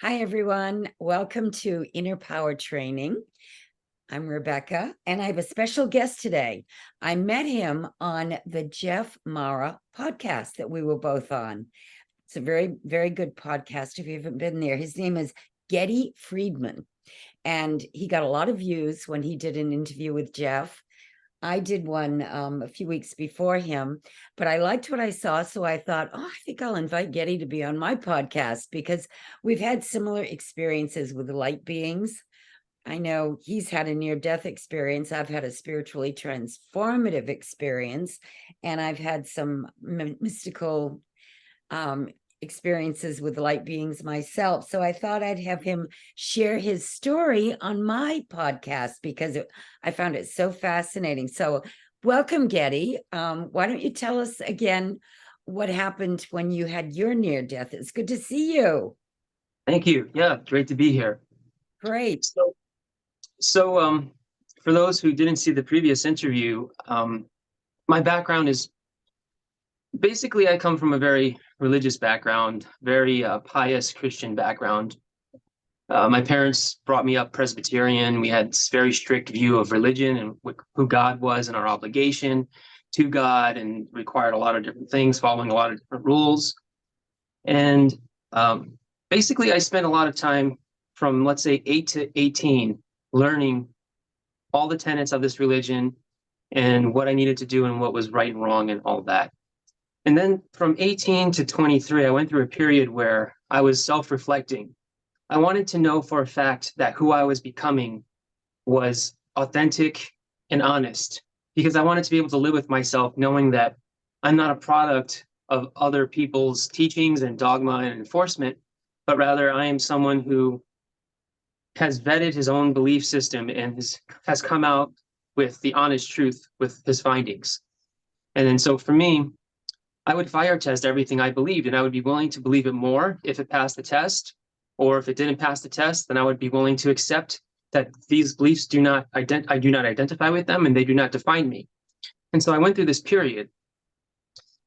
Hi, everyone. Welcome to Inner Power Training. I'm Rebecca, and I have a special guest today. I met him on the Jeff Mara podcast that we were both on. It's a very, very good podcast if you haven't been there. His name is Geddy Friedman, and he got a lot of views when he did an interview with Jeff. I did one a few weeks before him, but I liked what I saw. So I thought, I think I'll invite Geddy to be on my podcast because we've had similar experiences with light beings. I know he's had a near-death experience. I've had a spiritually transformative experience, and I've had some mystical experiences with light beings myself. So I thought I'd have him share his story on my podcast because I found it so fascinating. So welcome, Geddy. Why don't you tell us again what happened when you had your near death? It's good to see you. Thank you. Yeah, great to be here. Great. So for those who didn't see the previous interview, my background is basically I come from a very religious background, very pious Christian background. My parents brought me up Presbyterian. We had this very strict view of religion and who God was and our obligation to God, and required a lot of different things, following a lot of different rules. And basically, I spent a lot of time from, let's say, 8 to 18 learning all the tenets of this religion and what I needed to do and what was right and wrong and all that. And then from 18 to 23, I went through a period where I was self-reflecting. I wanted to know for a fact that who I was becoming was authentic and honest, because I wanted to be able to live with myself knowing that I'm not a product of other people's teachings and dogma and enforcement, but rather I am someone who has vetted his own belief system and has come out with the honest truth with his findings. And then so for me, I would fire test everything I believed, and I would be willing to believe it more if it passed the test, or if it didn't pass the test, then I would be willing to accept that these beliefs I do not identify with them and they do not define me. And so I went through this period.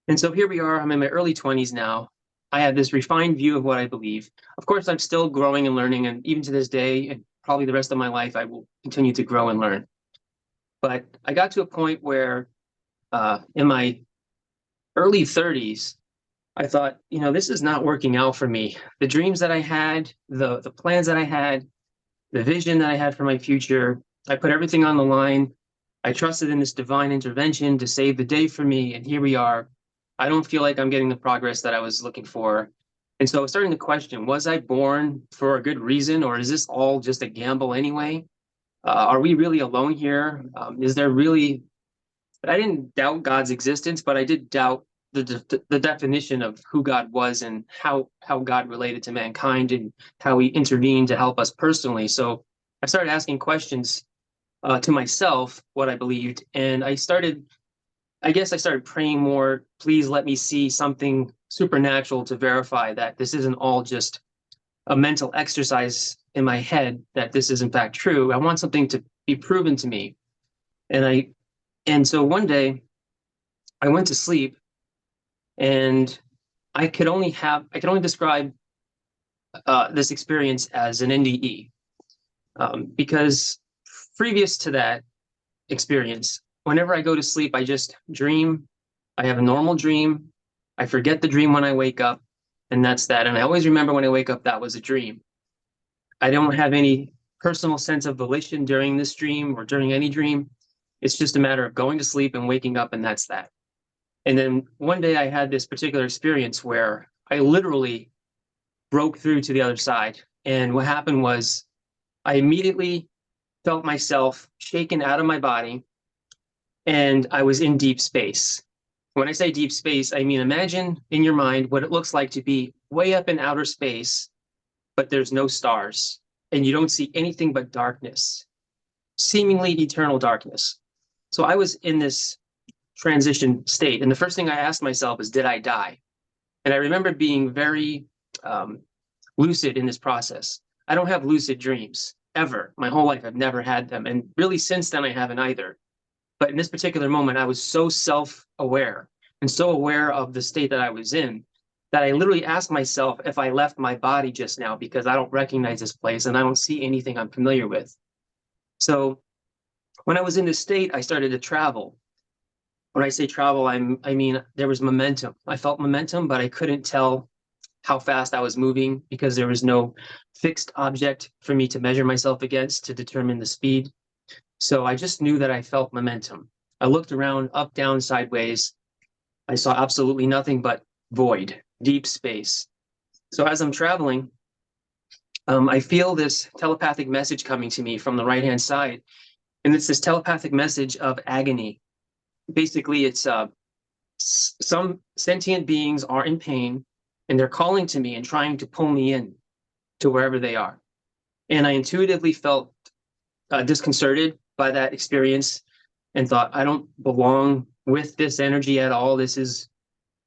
And so here we are, I'm in my early 20s now. I have this refined view of what I believe. Of course, I'm still growing and learning, and even to this day, and probably the rest of my life, I will continue to grow and learn. But I got to a point where in my early 30s, I thought, this is not working out for me. The dreams that I had, the plans that I had, the vision that I had for my future, I put everything on the line. I trusted in this divine intervention to save the day for me, and here we are. I don't feel like I'm getting the progress that I was looking for. And so I was starting to question, was I born for a good reason, or is this all just a gamble anyway? Are we really alone here? Is there really... But I didn't doubt God's existence, but I did doubt the definition of who God was and how God related to mankind and how he intervened to help us personally. So I started asking questions to myself, what I believed. And I started praying more, please let me see something supernatural to verify that this isn't all just a mental exercise in my head, that this is in fact true. I want something to be proven to me. And so one day I went to sleep, and I could only describe this experience as an NDE, because previous to that experience, whenever I go to sleep, I just dream. I have a normal dream. I forget the dream when I wake up, and that's that. And I always remember when I wake up, that was a dream. I don't have any personal sense of volition during this dream or during any dream. It's just a matter of going to sleep and waking up, and that's that. And then one day I had this particular experience where I literally broke through to the other side. And what happened was I immediately felt myself shaken out of my body, and I was in deep space. When I say deep space, I mean, imagine in your mind what it looks like to be way up in outer space, but there's no stars, and you don't see anything but darkness, seemingly eternal darkness. So I was in this transition state. And the first thing I asked myself is, did I die? And I remember being very lucid in this process. I don't have lucid dreams ever. My whole life, I've never had them. And really since then, I haven't either. But in this particular moment, I was so self-aware and so aware of the state that I was in that I literally ask myself if I left my body just now, because I don't recognize this place and I don't see anything I'm familiar with. So when I was in this state, I started to travel. When I say travel, I mean there was momentum. I felt momentum, but I couldn't tell how fast I was moving because there was no fixed object for me to measure myself against to determine the speed. So I just knew that I felt momentum. I looked around, up, down, sideways. I saw absolutely nothing but void, deep space. So as I'm traveling, I feel this telepathic message coming to me from the right-hand side. And it's this telepathic message of agony. Basically, it's some sentient beings are in pain and they're calling to me and trying to pull me in to wherever they are. And I intuitively felt disconcerted by that experience and thought, I don't belong with this energy at all. This is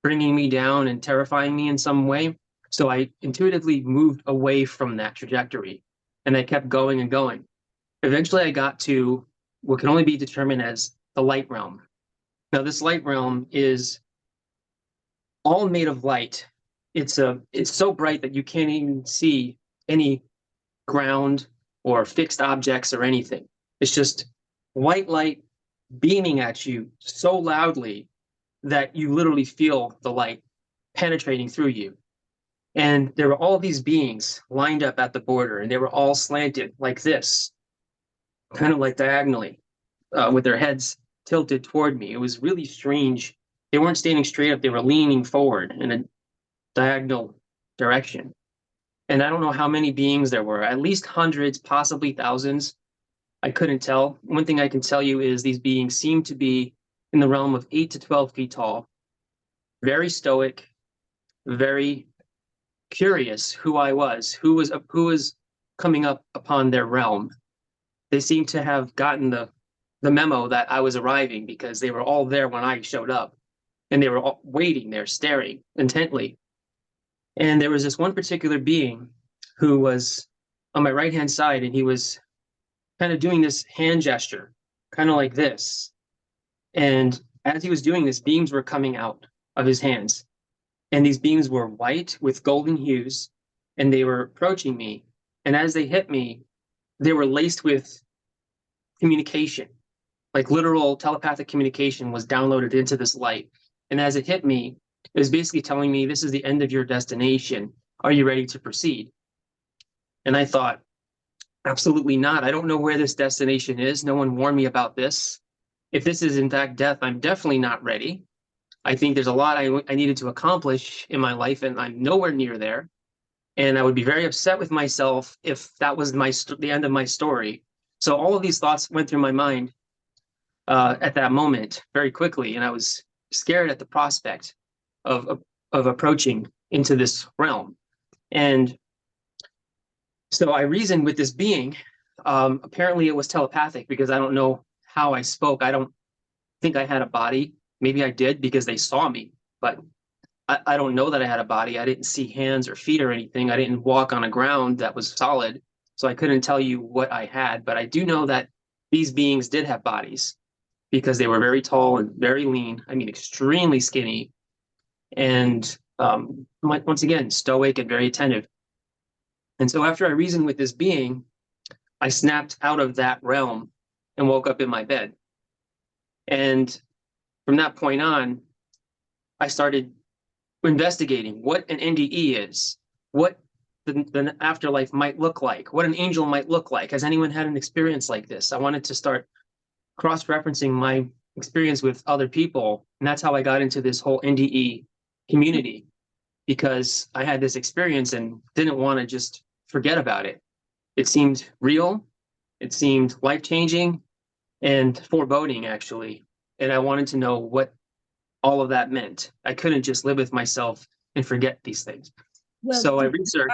bringing me down and terrifying me in some way. So I intuitively moved away from that trajectory and I kept going and going. Eventually, I got to what can only be determined as the light realm. Now, this light realm is all made of light. It's so bright that you can't even see any ground or fixed objects or anything. It's just white light beaming at you so loudly that you literally feel the light penetrating through you. And there were all these beings lined up at the border, and they were all slanted like this, kind of like diagonally, with their heads tilted toward me. It was really strange. They weren't standing straight up, they were leaning forward in a diagonal direction. And I don't know how many beings there were, at least hundreds, possibly thousands. I couldn't tell. One thing I can tell you is these beings seem to be in the realm of 8 to 12 feet tall, very stoic, very curious who I was, who was coming up upon their realm. They seemed to have gotten the memo that I was arriving because they were all there when I showed up, and they were all waiting there, staring intently. And there was this one particular being who was on my right-hand side, and he was kind of doing this hand gesture, kind of like this. And as he was doing this, beams were coming out of his hands. And these beams were white with golden hues, and they were approaching me. And as they hit me, they were laced with communication, like literal telepathic communication was downloaded into this light. And as it hit me, it was basically telling me, this is the end of your destination. Are you ready to proceed? And I thought, absolutely not. I don't know where this destination is. No one warned me about this. If this is in fact death, I'm definitely not ready. I think there's a lot I needed to accomplish in my life, and I'm nowhere near there. And I would be very upset with myself if that was the end of my story. So all of these thoughts went through my mind at that moment very quickly, and I was scared at the prospect of approaching into this realm. And so I reasoned with this being. Apparently it was telepathic because I don't know how I spoke. I don't think I had a body. Maybe I did because they saw me, but I don't know that I had a body. I didn't see hands or feet or anything. I didn't walk on a ground that was solid, so I couldn't tell you what I had. But I do know that these beings did have bodies because they were very tall and very lean. I mean, extremely skinny, and once again, stoic and very attentive. And so after I reasoned with this being, I snapped out of that realm and woke up in my bed. And from that point on, I started investigating what an NDE is, what the afterlife might look like, what an angel might look like. Has anyone had an experience like this? I wanted to start cross-referencing my experience with other people. And that's how I got into this whole NDE community, because I had this experience and didn't want to just forget about it. It seemed real, it seemed life-changing and foreboding, actually. And I wanted to know what all of that meant. I couldn't just live with myself and forget these things. Well, So I researched.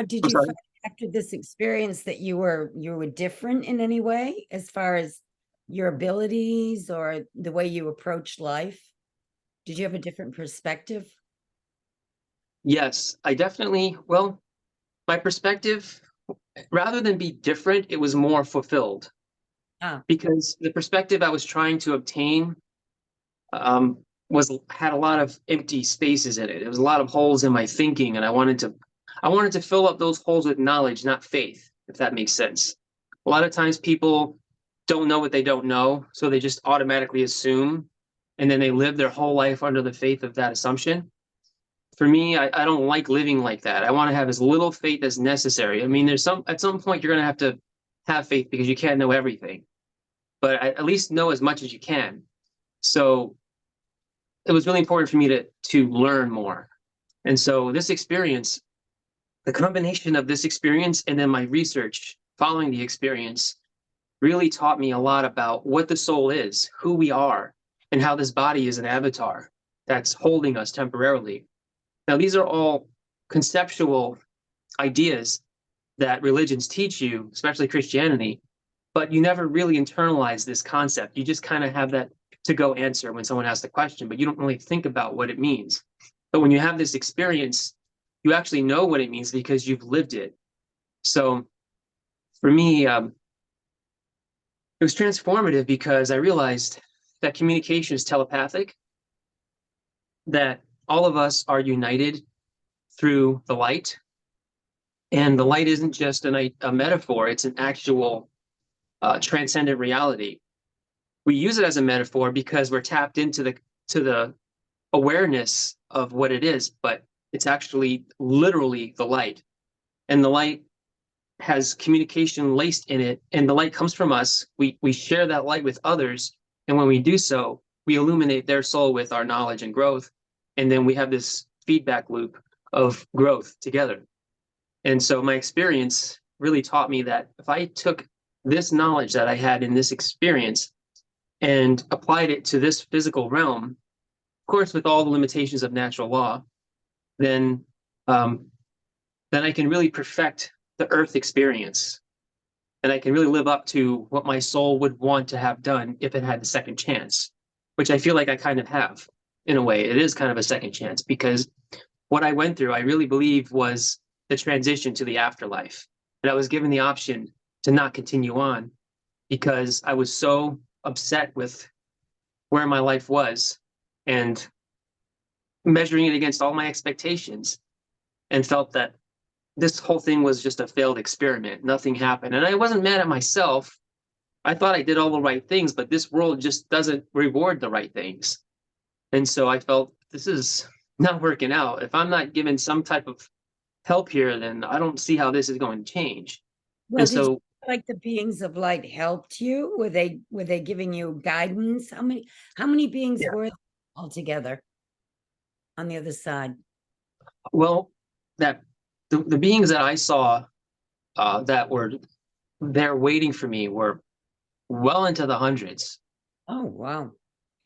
Did you find after this experience that you were different in any way as far as your abilities or the way you approach life? Did you have a different perspective? Yes, I definitely, well, my perspective, rather than be different, it was more fulfilled. Ah. Because the perspective I was trying to obtain had a lot of empty spaces in it. There was a lot of holes in my thinking, and I wanted to fill up those holes with knowledge, not faith, if that makes sense. A lot of times people don't know what they don't know, so they just automatically assume, and then they live their whole life under the faith of that assumption. For me, I don't like living like that. I want to have as little faith as necessary. I mean, at some point you're going to have faith because you can't know everything, but at least know as much as you can. So it was really important for me to learn more. And so this experience, the combination of this experience and then my research following the experience really taught me a lot about what the soul is, who we are, and how this body is an avatar that's holding us temporarily. Now, these are all conceptual ideas that religions teach you, especially Christianity, but you never really internalize this concept. You just kind of have that to-go answer when someone asks the question, but you don't really think about what it means. But when you have this experience, you actually know what it means because you've lived it. So for me, it was transformative because I realized that communication is telepathic, that all of us are united through the light. And the light isn't just a metaphor, it's an actual transcendent reality. We use it as a metaphor because we're tapped into the awareness of what it is, but it's actually literally the light. And the light has communication laced in it, and the light comes from us. We share that light with others, and when we do so, we illuminate their soul with our knowledge and growth, and then we have this feedback loop of growth together. And so my experience really taught me that if I took this knowledge that I had in this experience and applied it to this physical realm, of course, with all the limitations of natural law, then I can really perfect the earth experience. And I can really live up to what my soul would want to have done if it had the second chance, which I feel like I kind of have. In a way, it is kind of a second chance because what I went through, I really believe was the transition to the afterlife. And I was given the option to not continue on because I was so upset with where my life was and measuring it against all my expectations, and felt that this whole thing was just a failed experiment. Nothing happened. And I wasn't mad at myself. I thought I did all the right things, but this world just doesn't reward the right things. And so I felt this is not working out. If I'm not given some type of help here, then I don't see how this is going to change. Well, And did you so, feel like the beings of light helped you? Were they giving you guidance? How many beings yeah, were there altogether on the other side? well, that the beings that I saw that were there waiting for me were well into the hundreds, Oh, wow.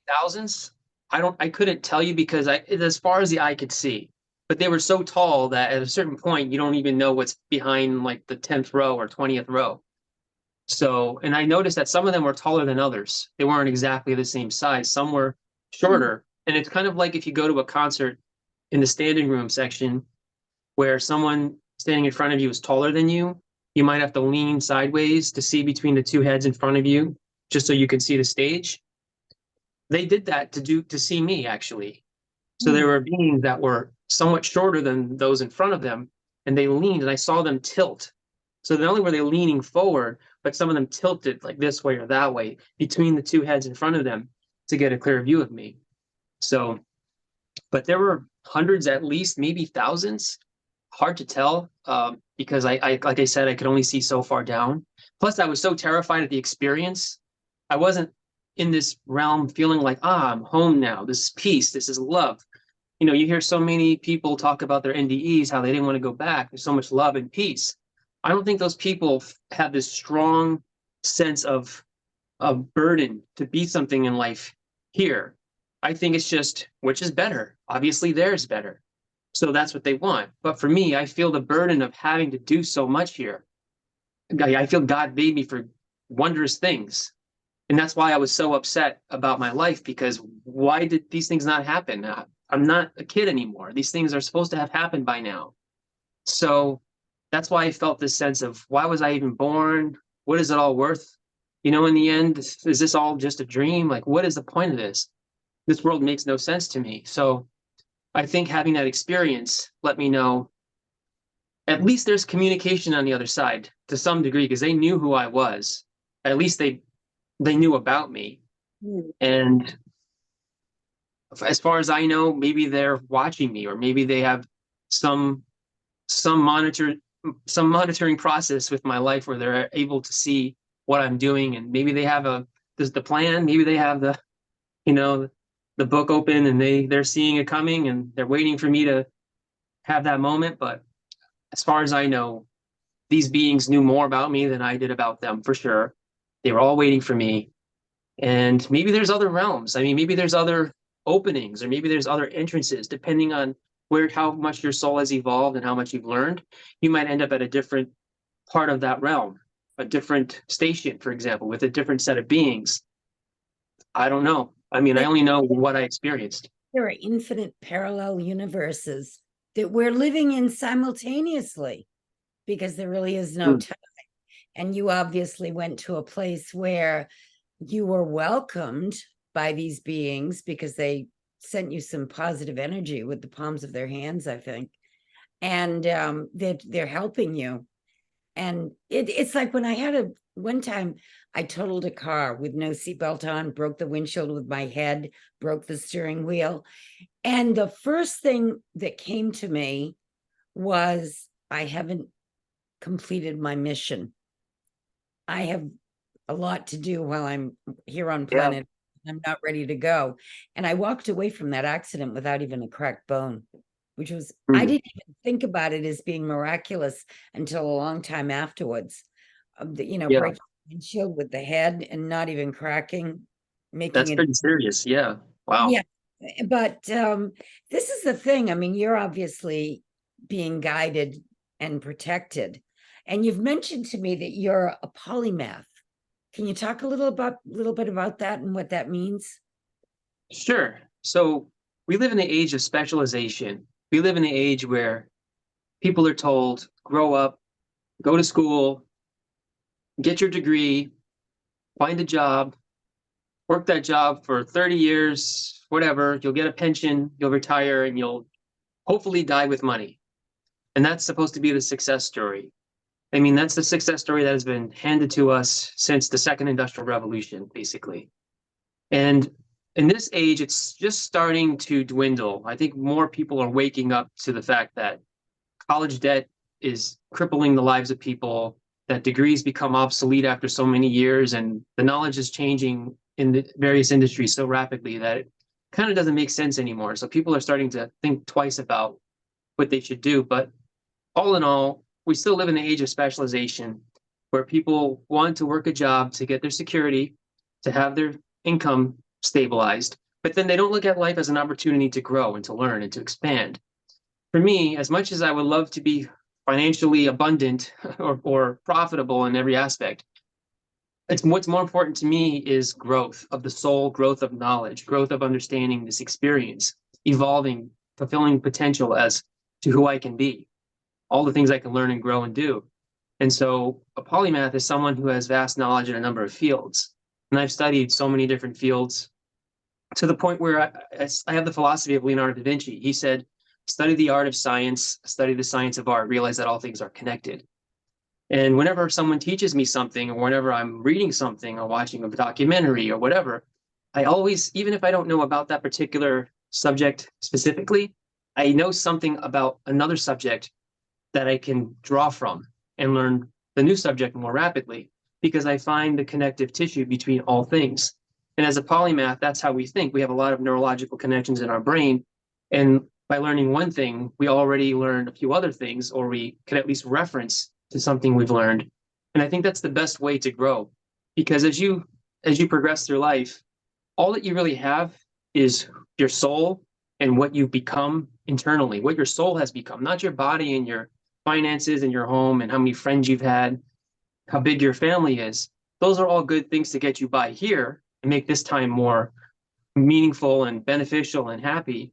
thousands. I couldn't tell you because as far as the eye could see, but they were so tall that at a certain point you don't even know what's behind like the 10th row or 20th row. So, and I noticed that some of them were taller than others. They weren't exactly the same size. Some were Hmm. shorter. And it's kind of like if you go to a concert in the standing room section where someone standing in front of you is taller than you might have to lean sideways to see between the two heads in front of you, just so you can see the stage. They did that to see me actually. So Hmm. there were beings that were somewhat shorter than those in front of them, and they leaned, and I saw them tilt. So not only were they leaning forward, but some of them tilted like this way or that way between the two heads in front of them to get a clear view of me. So, but there were hundreds, at least, maybe thousands. Hard to tell because like I said, I could only see so far down. Plus, I was so terrified of the experience. I wasn't in this realm feeling like, I'm home now. This is peace. This is love. You know, you hear so many people talk about their NDEs, how they didn't want to go back. There's so much love and peace. I don't think those people have this strong sense of a burden to be something in life here. I think it's just which is better. Obviously, theirs better. So that's what they want. But for me, I feel the burden of having to do so much here. I feel God made me for wondrous things. And that's why I was so upset about my life because why did these things not happen? I'm not a kid anymore. These things are supposed to have happened by now. So that's why I felt this sense of why was I even born? What is it all worth? You know, in the end, is this all just a dream? Like, what is the point of this? this world makes no sense to me. So I think having that experience let me know at least there's communication on the other side to some degree, because they knew who I was. At least they knew about me. Mm. And as far as I know, maybe they're watching me, or maybe they have some some monitor some monitoring process with my life where they're able to see what I'm doing, and maybe they have the plan, maybe they have you know the book open, and they're seeing it coming, and they're waiting for me to have that moment. But as far as I know, these beings knew more about me than I did about them, for sure. They were all waiting for me. And maybe there's other realms. I mean, maybe there's other openings, or maybe there's other entrances, depending on how much your soul has evolved and how much you've learned. You might end up at a different part of that realm, a different station, for example, with a different set of beings. I don't know. I mean, I There, only know what I experienced. there are infinite parallel universes that we're living in simultaneously because there really is no Mm, time. And you obviously went to a place where you were welcomed by these beings because they sent you some positive energy with the palms of their hands, I think. And they're helping you. And it's like when I had one time I totaled a car with no seatbelt on, broke the windshield with my head, broke the steering wheel. And the first thing that came to me was, I haven't completed my mission. I have a lot to do while I'm here on yeah. planet. I'm not ready to go. And I walked away from that accident without even a cracked bone, which was, I Mm, didn't even think about it as being miraculous until a long time afterwards. yeah. Breaking the windshield with the head and not even cracking, making That's it. pretty serious. Yeah. Yeah. Wow. But this is the thing. I mean, you're obviously being guided and protected. And you've mentioned to me that you're a polymath. Can you talk a little bit about that and what that means? Sure. So we live in the age of specialization. We live in the age where people are told, grow up, go to school, get your degree, find a job, work that job for 30 years, whatever. You'll get a pension, you'll retire, and you'll hopefully die with money. And that's supposed to be the success story. I mean, that's the success story that has been handed to us since the second industrial revolution, basically. And in this age, it's just starting to dwindle. I think more people are waking up to the fact that college debt is crippling the lives of people, that degrees become obsolete after so many years, and the knowledge is changing in the various industries so rapidly that it kind of doesn't make sense anymore. So people are starting to think twice about what they should do. But all in all, we still live in the age of specialization where people want to work a job to get their security, to have their income stabilized, but then they don't look at life as an opportunity to grow and to learn and to expand. For me, as much as I would love to be financially abundant or profitable in every aspect, it's what's more important to me is growth of the soul, growth of knowledge, growth of understanding this experience, evolving, fulfilling potential as to who I can be, all the things I can learn and grow and do. And so a polymath is someone who has vast knowledge in a number of fields. And I've studied so many different fields to the point where I have the philosophy of Leonardo da Vinci. He said, study the art of science, study the science of art, realize that all things are connected. And whenever someone teaches me something, or whenever I'm reading something or watching a documentary or whatever, I always, even if I don't know about that particular subject specifically, I know something about another subject that I can draw from and learn the new subject more rapidly, because I find the connective tissue between all things. And as a polymath, that's how we think. We have a lot of neurological connections in our brain. And by learning one thing, we already learned a few other things, or we can at least reference to something we've learned. And I think that's the best way to grow, because as you progress through life, all that you really have is your soul and what you've become internally, what your soul has become, not your body and your finances and your home and how many friends you've had, how big your family is. Those are all good things to get you by here and make this time more meaningful and beneficial and happy.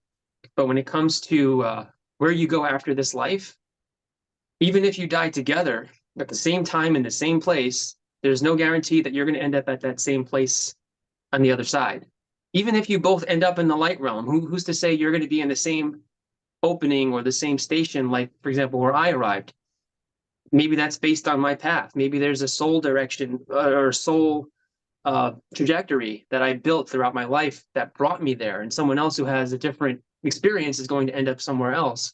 But when it comes to where you go after this life, even if you die together at the same time in the same place, there's no guarantee that you're going to end up at that same place on the other side. even if you both end up in the light realm, who's to say you're going to be in the same opening or the same station, like, for example, where I arrived? Maybe that's based on my path. Maybe there's a soul direction or soul trajectory that I built throughout my life that brought me there, and someone else who has a different experience is going to end up somewhere else.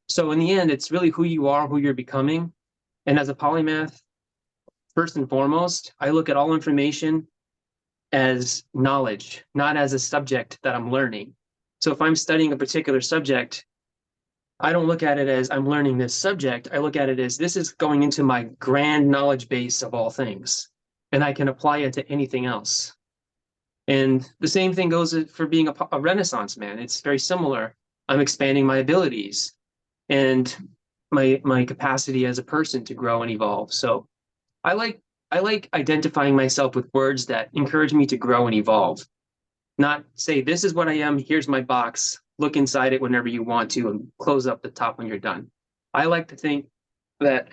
So in the end, it's really who you are, who you're becoming. And as a polymath, first and foremost, I look at all information as knowledge, not as a subject that I'm learning. So if I'm studying a particular subject, I don't look at it as I'm learning this subject. I look at it as this is going into my grand knowledge base of all things, and I can apply it to anything else. And the same thing goes for being a Renaissance man. It's very similar. I'm expanding my abilities and my capacity as a person to grow and evolve. So I like identifying myself with words that encourage me to grow and evolve, not say, this is what I am, here's my box, look inside it whenever you want to, and close up the top when you're done. I like to think that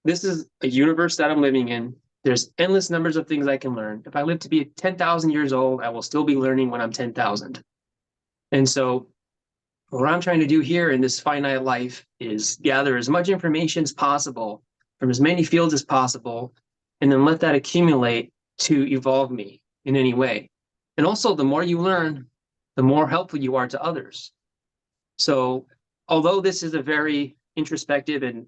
this is a universe that I'm living in. There's endless numbers of things I can learn. If I live to be 10,000 years old, I will still be learning when I'm 10,000. And so what I'm trying to do here in this finite life is gather as much information as possible from as many fields as possible, and then let that accumulate to evolve me in any way. And also, the more you learn, the more helpful you are to others. So although this is a very introspective and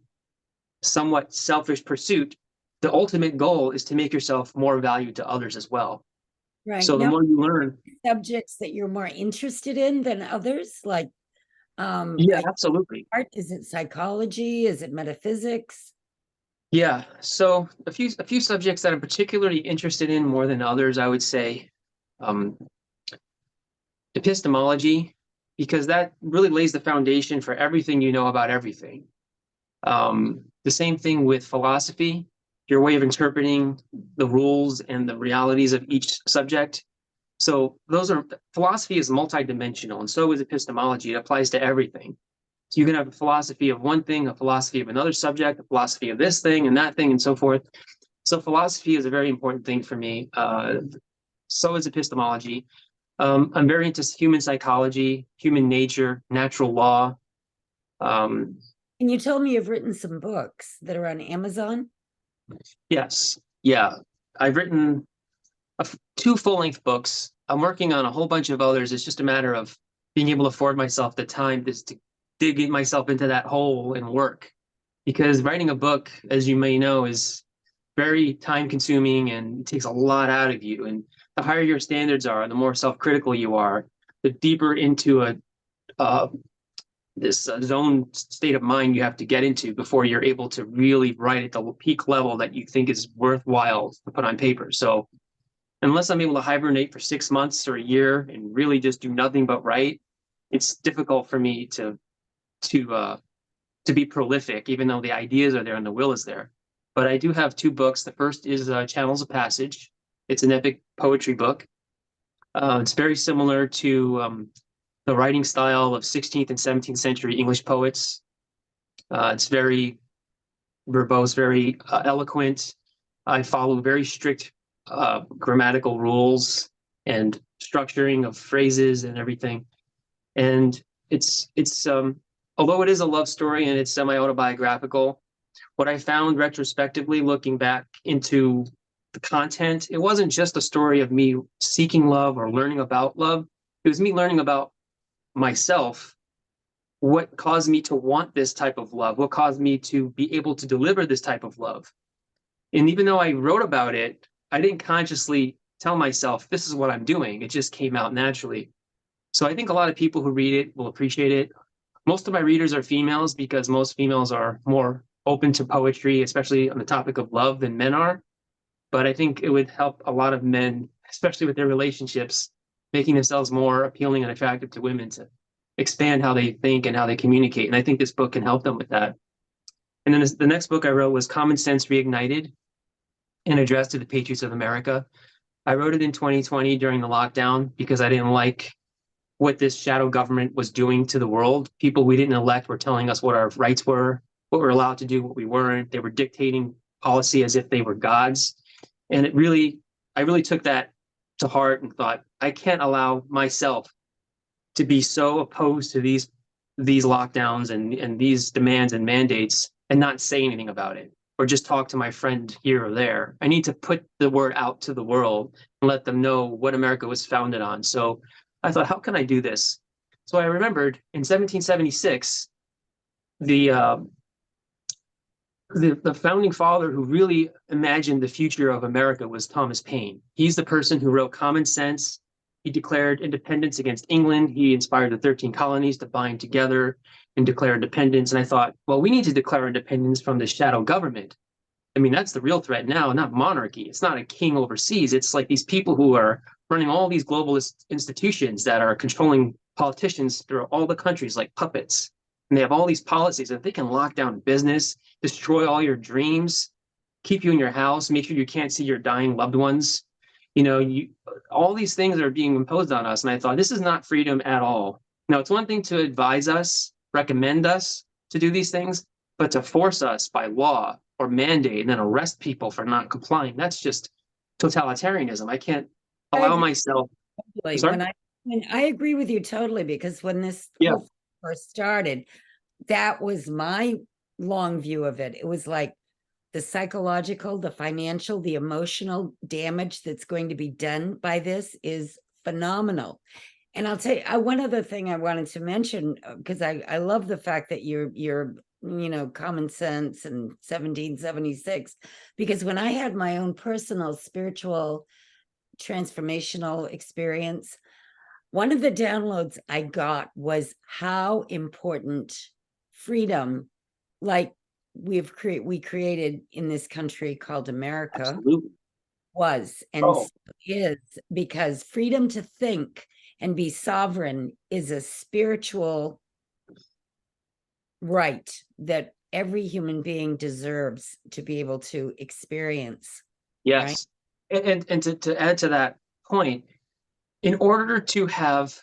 somewhat selfish pursuit, the ultimate goal is to make yourself more valued to others as well. Right. So the Now, more you learn. subjects that you're more interested in than others, like Yeah, absolutely. art, is it psychology? Is it metaphysics? Yeah. So a few subjects that I'm particularly interested in more than others, I would say um, epistemology, because that really lays the foundation for everything you know about everything. The same thing with philosophy, your way of interpreting the rules and the realities of each subject. So philosophy is multidimensional, and so is epistemology. It applies to everything. So you can have a philosophy of one thing, a philosophy of another subject, a philosophy of this thing and that thing, and so forth. So philosophy is a very important thing for me. So is epistemology. I'm very into human psychology, human nature, natural law. Um, And you told me you've written some books that are on Amazon. yes, yeah. I've written two full-length books. I'm working on a whole bunch of others. It's just a matter of being able to afford myself the time to dig myself into that hole and work. Because writing a book, as you may know, is very time consuming and it takes a lot out of you. And the higher your standards are, the more self-critical you are, the deeper into this zone state of mind you have to get into before you're able to really write at the peak level that you think is worthwhile to put on paper. So unless I'm able to hibernate for 6 months or a year and really just do nothing but write, it's difficult for me to be prolific, even though the ideas are there and the will is there. But I do have two books. The first is Channels of Passage. It's an epic poetry book. It's very similar to the writing style of 16th and 17th century English poets. It's very verbose, very eloquent. I follow very strict grammatical rules and structuring of phrases and everything. And it's although it is a love story and it's semi-autobiographical, what I found retrospectively, looking back into the content, it wasn't just a story of me seeking love or learning about love. It was me learning about myself, what caused me to want this type of love, what caused me to be able to deliver this type of love. And even though I wrote about it, I didn't consciously tell myself, this is what I'm doing. It just came out naturally. So I think a lot of people who read it will appreciate it. Most of my readers are females because most females are more open to poetry, especially on the topic of love, than men are. But I think it would help a lot of men, especially with their relationships, making themselves more appealing and attractive to women, to expand how they think and how they communicate. And I think this book can help them with that. And then the next book I wrote was Common Sense Reignited, an address to the patriots of America. I wrote it in 2020 during the lockdown because I didn't like what this shadow government was doing to the world. People we didn't elect were telling us what our rights were, what we're allowed to do, what we weren't. They were dictating policy as if they were gods. And I really took that to heart and thought, I can't allow myself to be so opposed to these lockdowns and these demands and mandates and not say anything about it, or just talk to my friend here or there. I need to put the word out to the world and let them know what America was founded on. So I thought, how can I do this? So I remembered in 1776, the founding father who really imagined the future of America was Thomas Paine. He's the person who wrote Common Sense. He declared independence against England. He inspired the 13 colonies to bind together and declare independence. And I thought, well, we need to declare independence from the shadow government. I mean, that's the real threat now, not monarchy. It's not a king overseas. It's like these people who are running all these globalist institutions that are controlling politicians through all the countries like puppets. And they have all these policies that they can lock down business, destroy all your dreams, keep you in your house, make sure you can't see your dying loved ones. All these things are being imposed on us. And I thought, this is not freedom at all. Now, it's one thing to advise us, recommend us to do these things, but to force us by law or mandate and then arrest people for not complying, that's just totalitarianism. I can't allow myself. When I agree with you totally, because when this whole thing first started, that was my long view of it. It was like the psychological, the financial, the emotional damage that's going to be done by this is phenomenal. And I'll tell you, one other thing I wanted to mention, because I love the fact that you're Common Sense and 1776, because when I had my own personal spiritual transformational experience, one of the downloads I got was how important freedom, like we created in this country called America, Absolutely. was and is, because freedom to think and be sovereign is a spiritual right that every human being deserves to be able to experience. Yes. Right? And to add to that point, in order to have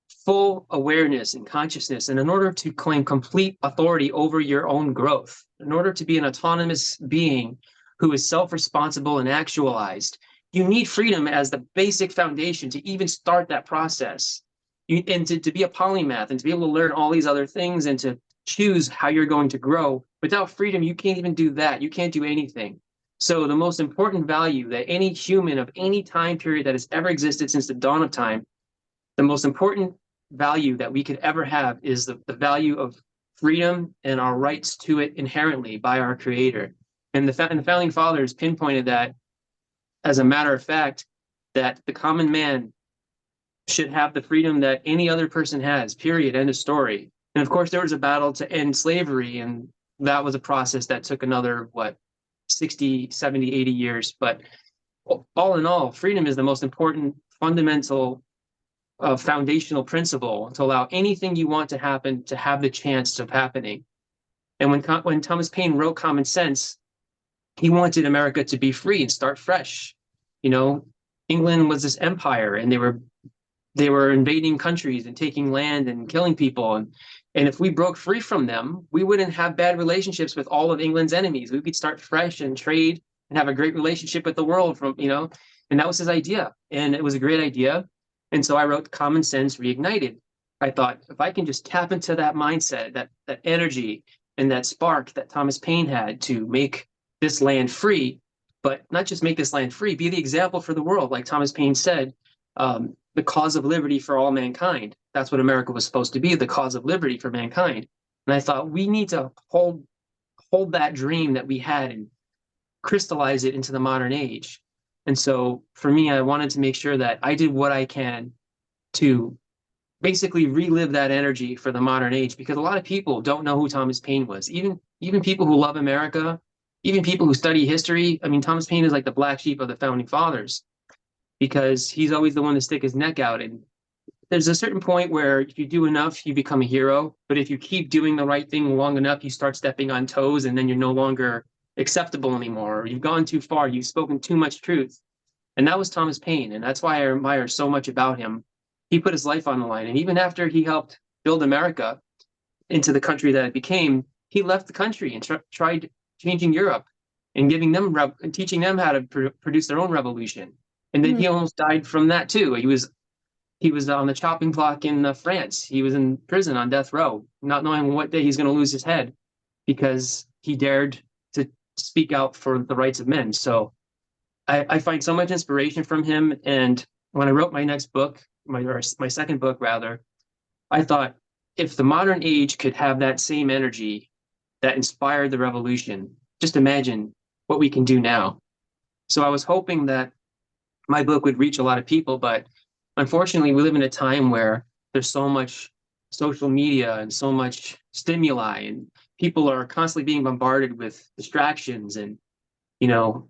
full awareness and consciousness, and in order to claim complete authority over your own growth, in order to be an autonomous being who is self-responsible and actualized, you need freedom as the basic foundation to even start that process. And to be a polymath and to be able to learn all these other things and to choose how you're going to grow. Without freedom, you can't even do that. You can't do anything. So the most important value that any human of any time period that has ever existed since the dawn of time, the most important value that we could ever have is the value of freedom and our rights to it inherently by our Creator. And the founding fathers pinpointed that, as a matter of fact, that the common man should have the freedom that any other person has, period, end of story. And of course, there was a battle to end slavery, and that was a process that took another, 60, 70, 80 years. But all in all, freedom is the most important, fundamental, foundational principle to allow anything you want to happen to have the chance of happening. And when Thomas Paine wrote Common Sense, he wanted America to be free and start fresh. England was this empire, and they were invading countries and taking land and killing people. And if we broke free from them, we wouldn't have bad relationships with all of England's enemies. We could start fresh and trade and have a great relationship with the world and that was his idea. And it was a great idea. And so I wrote Common Sense Reignited. I thought, if I can just tap into that mindset, that energy and that spark that Thomas Paine had to make this land free, but not just make this land free, be the example for the world. Like Thomas Paine said, the cause of liberty for all mankind. That's what America was supposed to be, the cause of liberty for mankind. And I thought, we need to hold that dream that we had and crystallize it into the modern age. And so for me, I wanted to make sure that I did what I can to basically relive that energy for the modern age, because a lot of people don't know who Thomas Paine was. Even people who love America, even people who study history. I mean, Thomas Paine is like the black sheep of the founding fathers, because he's always the one to stick his neck out. And there's a certain point where if you do enough, you become a hero. But if you keep doing the right thing long enough, you start stepping on toes, and then you're no longer acceptable anymore. Or you've gone too far. You've spoken too much truth. And that was Thomas Paine. And that's why I admire so much about him. He put his life on the line. And even after he helped build America into the country that it became, he left the country and tried changing Europe and giving them teaching them how to produce their own revolution. And then Mm. he almost died from that too. He was on the chopping block in France. He was in prison on death row, not knowing what day he's going to lose his head because he dared to speak out for the rights of men. So I find so much inspiration from him. And when I wrote my next book, my second book rather, I thought if the modern age could have that same energy that inspired the revolution, just imagine what we can do now. So I was hoping that my book would reach a lot of people, but unfortunately, we live in a time where there's so much social media and so much stimuli, and people are constantly being bombarded with distractions, and you know,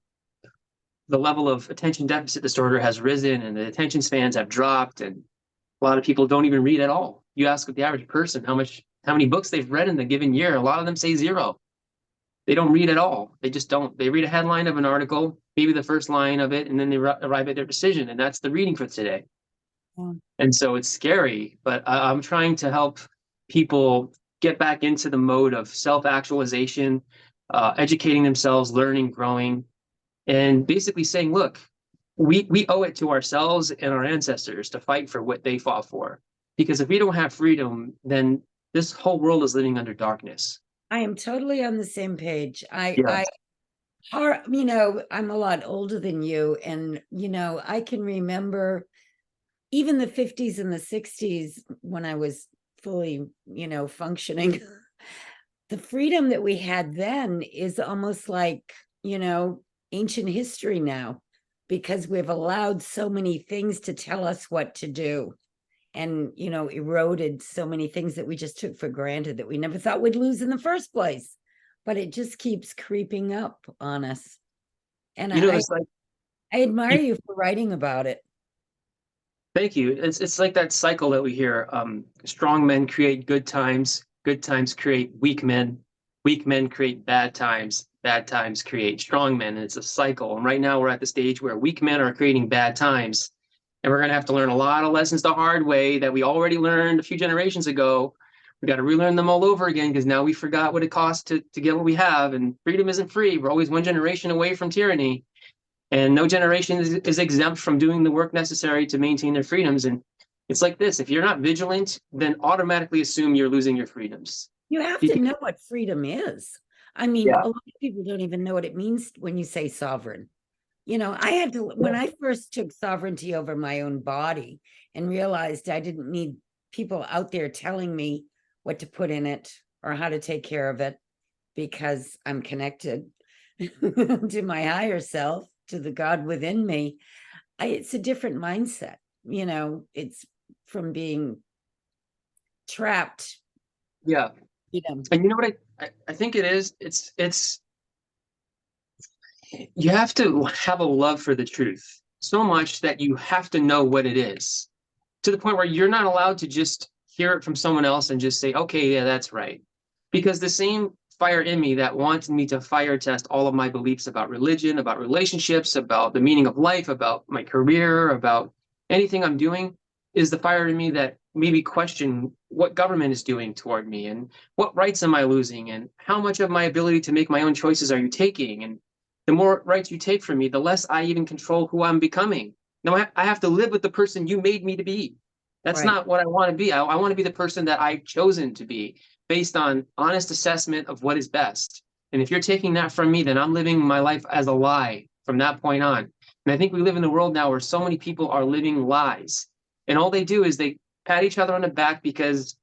the level of attention deficit disorder has risen, and the attention spans have dropped, and a lot of people don't even read at all. You ask the average person how many books they've read in the given year, a lot of them say zero. They don't read at all. They just don't. They read a headline of an article, maybe the first line of it, and then they arrive at their decision, and that's the reading for today. Yeah. And so it's scary, but I'm trying to help people get back into the mode of self-actualization, educating themselves, learning, growing, and basically saying, look, we owe it to ourselves and our ancestors to fight for what they fought for. Because if we don't have freedom, then this whole world is living under darkness. I am totally on the same page. Yeah. I'm a lot older than you, and I can remember even the 50s and the 60s when I was fully, functioning. The freedom that we had then is almost like, ancient history now, because we've allowed so many things to tell us what to do, and eroded so many things that we just took for granted that we never thought we'd lose in the first place. But it just keeps creeping up on us. And It's like, I admire you for writing about it. thank you. It's like that cycle that we hear. Strong men create good times create weak men create bad times create strong men. And it's a cycle. And right now we're at the stage where weak men are creating bad times. And we're going to have to learn a lot of lessons the hard way that we already learned a few generations ago. We got to relearn them all over again because now we forgot what it costs to get what we have. And freedom isn't free. We're always one generation away from tyranny. And no generation is exempt from doing the work necessary to maintain their freedoms. And it's like this: if you're not vigilant, then automatically assume you're losing your freedoms. You have to know what freedom is. I mean, Yeah. a lot of people don't even know what it means when you say sovereign. I had to, when I first took sovereignty over my own body and realized I didn't need people out there telling me what to put in it or how to take care of it, because I'm connected to my higher self, to the God within me. It's a different mindset. It's from being trapped. Yeah. And you know what I think it is? It's you have to have a love for the truth so much that you have to know what it is, to the point where you're not allowed to just hear it from someone else and just say, okay, yeah, that's right. Because the same fire in me that wants me to fire test all of my beliefs about religion, about relationships, about the meaning of life, about my career, about anything I'm doing, is the fire in me that maybe question what government is doing toward me, and what rights am I losing, and how much of my ability to make my own choices are you taking? And the more rights you take from me, the less I even control who I'm becoming. Now I have to live with the person you made me to be. That's Right. not what I want to be. I want to be the person that I've chosen to be based on honest assessment of what is best. And if you're taking that from me, then I'm living my life as a lie from that point on. And I think we live in a world now where so many people are living lies. And all they do is they pat each other on the back because,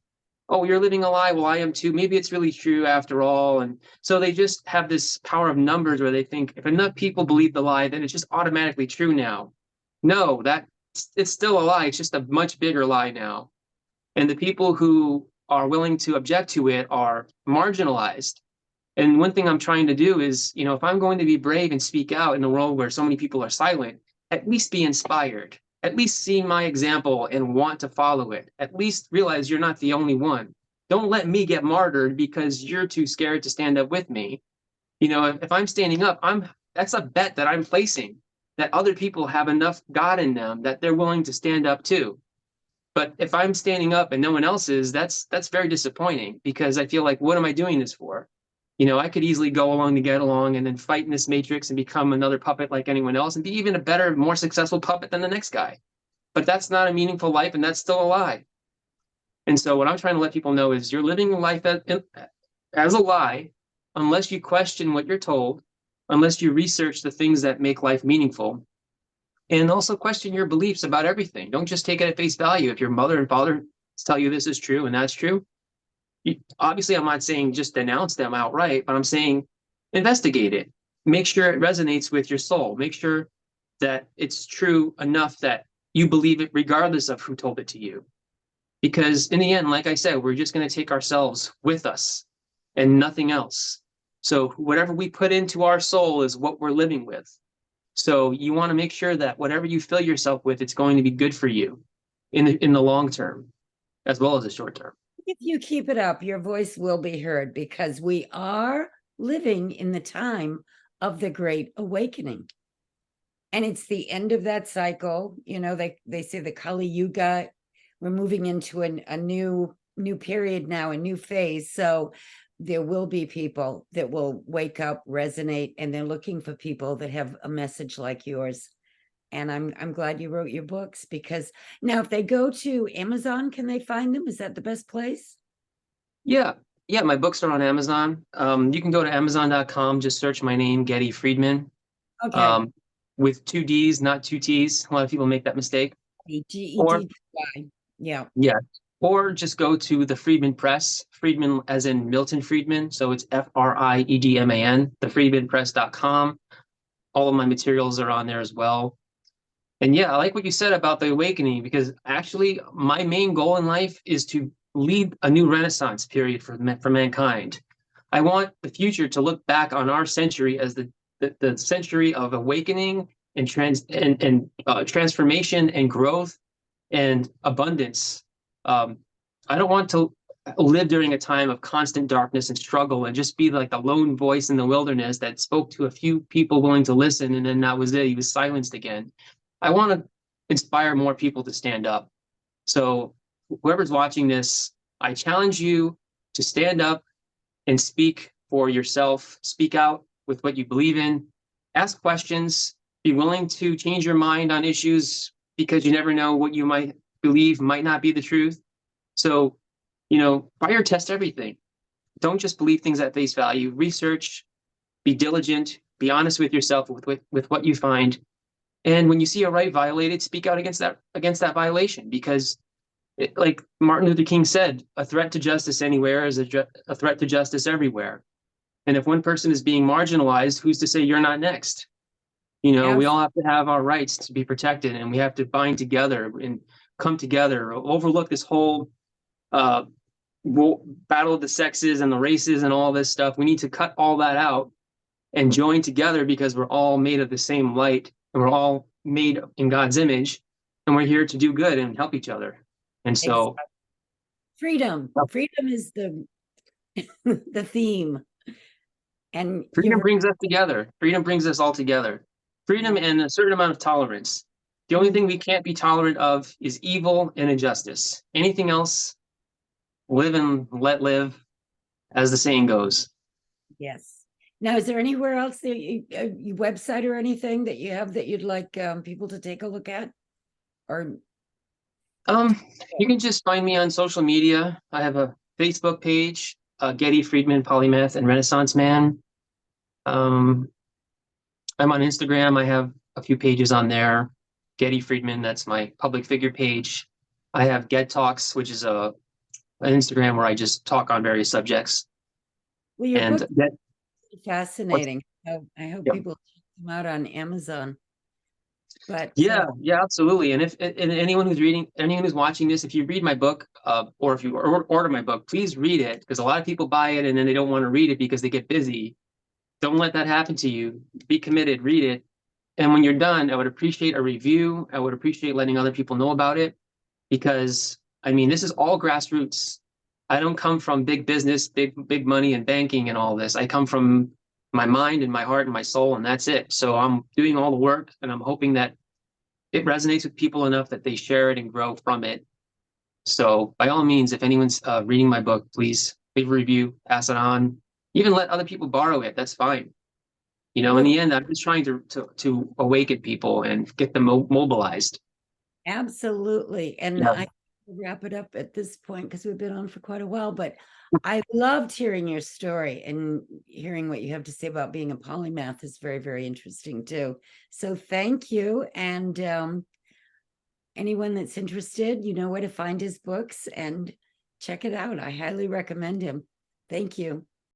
oh, you're living a lie. Well, I am too. Maybe it's really true after all. And so they just have this power of numbers where they think if enough people believe the lie, then it's just automatically true now. No, it's still a lie. It's just a much bigger lie now. And the people who are willing to object to it are marginalized. And one thing I'm trying to do is, if I'm going to be brave and speak out in a world where so many people are silent, at least be inspired. At least see my example and want to follow it. At least realize you're not the only one. Don't let me get martyred because you're too scared to stand up with me. If I'm standing up, that's a bet that I'm placing, that other people have enough God in them that they're willing to stand up too. But if I'm standing up and no one else is, that's very disappointing, because I feel like, what am I doing this for? I could easily go along to get along and then fight in this matrix and become another puppet like anyone else and be even a better, more successful puppet than the next guy. But that's not a meaningful life, and that's still a lie. And so what I'm trying to let people know is you're living life as a lie unless you question what you're told, unless you research the things that make life meaningful, and also question your beliefs about everything. Don't just take it at face value. If your mother and father tell you this is true and that's true, obviously I'm not saying just denounce them outright, but I'm saying investigate it. Make sure it resonates with your soul. Make sure that it's true enough that you believe it regardless of who told it to you. Because in the end, like I said, we're just going to take ourselves with us and nothing else. So whatever we put into our soul is what we're living with. So you want to make sure that whatever you fill yourself with, it's going to be good for you in the long term, as well as the short term. If you keep it up, your voice will be heard, because we are living in the time of the Great Awakening. And it's the end of that cycle. They say the Kali Yuga, we're moving into a new period now, a new phase. So there will be people that will wake up, resonate, and they're looking for people that have a message like yours. And I'm glad you wrote your books, because now if they go to Amazon, can they find them? Is that the best place? Yeah. Yeah. My books are on Amazon. You can go to Amazon.com, just search my name, Geddy Friedman, Okay. with two D's, not two T's. A lot of people make that mistake. Or, Geddy. Yeah. yeah. Or just go to the Friedman Press, Friedman as in Milton Friedman. So it's Friedman, thefriedmanpress.com. All of my materials are on there as well. And yeah, I like what you said about the awakening, because actually my main goal in life is to lead a new renaissance period for mankind. I want the future to look back on our century as the century of awakening and transformation and growth and abundance. I don't want to live during a time of constant darkness and struggle and just be like the lone voice in the wilderness that spoke to a few people willing to listen, and then that was it. He was silenced again. I want to inspire more people to stand up. So whoever's watching this, I challenge you to stand up and speak for yourself. Speak out with what you believe in. Ask questions. Be willing to change your mind on issues, because you never know what you might believe might not be the truth. So, fire test everything. Don't just believe things at face value. Research, be diligent, be honest with yourself with what you find. And when you see a right violated, speak out against that violation, because like Martin Luther King said, a threat to justice anywhere is a threat to justice everywhere. And if one person is being marginalized, who's to say you're not next? We all have to have our rights to be protected, and we have to bind together and come together, overlook this whole battle of the sexes and the races and all this stuff. We need to cut all that out and join together, because we're all made of the same light, and we're all made in God's image, and we're here to do good and help each other. And so freedom is the the theme. And freedom brings us together. Freedom brings us all together. Freedom and a certain amount of tolerance. The only thing we can't be tolerant of is evil and injustice. Anything else, live and let live, as the saying goes. Yes. Now, is there anywhere else that you website or anything that you have that you'd like people to take a look at? Or you can just find me on social media. I have a Facebook page, Geddy Friedman, Polymath, and Renaissance Man. I'm on Instagram. I have a few pages on there. Geddy Friedman, that's my public figure page. I have Get Talks, which is an Instagram where I just talk on various subjects. Well, your book is fascinating. I hope yeah. people check them out on Amazon. But yeah, absolutely. And if anyone who's watching this, if you read my book, or if you order my book, please read it, because a lot of people buy it and then they don't want to read it because they get busy. Don't let that happen to you. Be committed, read it. And when you're done, I would appreciate a review. I would appreciate letting other people know about it, because this is all grassroots. I don't come from big business, big money and banking and all this. I come from my mind and my heart and my soul, and that's it. So I'm doing all the work, and I'm hoping that it resonates with people enough that they share it and grow from it. So by all means, if anyone's reading my book, please leave a review, pass it on. Even let other people borrow it. That's fine. You know, in the end, I'm just trying to awaken people and get them mobilized. Absolutely. And Yeah. I wrap it up at this point because we've been on for quite a while, but I loved hearing your story, and hearing what you have to say about being a polymath is very, very interesting too. So thank you. And anyone that's interested, you know where to find his books and check it out. I highly recommend him. Thank you.